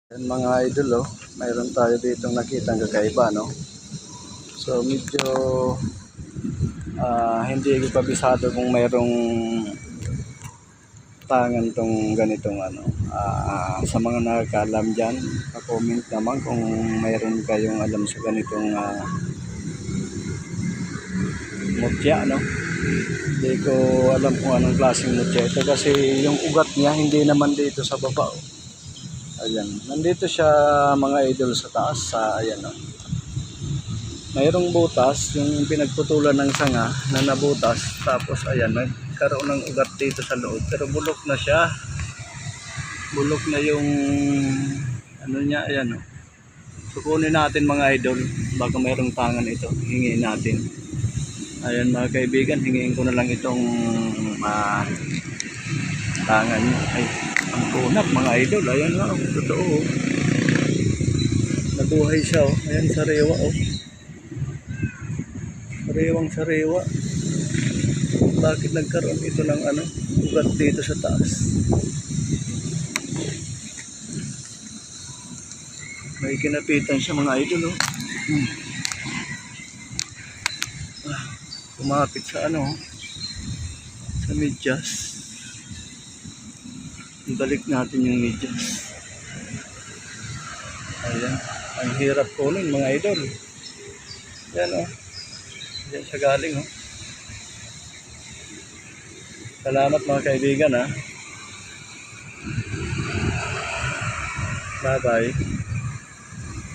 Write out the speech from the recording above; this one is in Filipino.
Yan mga idol, mayroon tayo ditong nakitang kakaiba, no? So medyo hindi ko kabisado kung mayroong tangan tong ganitong sa mga nakakaalam dyan, pa-comment naman kung mayroon kayong alam sa ganitong mutya, no? Hindi ko alam kung anong klaseng mutya ito kasi yung ugat niya hindi naman dito sa baba, oh. Ayan, nandito siya mga idol sa taas, ayan, oh. Mayroong butas, yung pinagputulan ng sanga na nabutas, tapos ayan, nagkaroon ng ugat dito sa loob, pero bulok na siya. Bulok na yung ano niya, ayan, oh. So kunin natin mga idol, baka mayroong tangan ito, hingin natin. Ayan mga kaibigan, hingiin ko na lang itong tangan niya. Ay, ang kunat mga idol, ayan nga, oh, totoo, oh. Nabuhay siya, oh. Ayan, sariwa, oh. Sariwang sariwa. Bakit nagkaroon ito ng ugat dito sa taas? May kinapitan siya mga idol, oh. Kumapit sa sa medyas. Ibalik natin yung medyas. Ayan, ang hirap kunin mga idol. Yan, oh. Yan siya galing, oh. Salamat mga kaibigan, ha. Bye bye.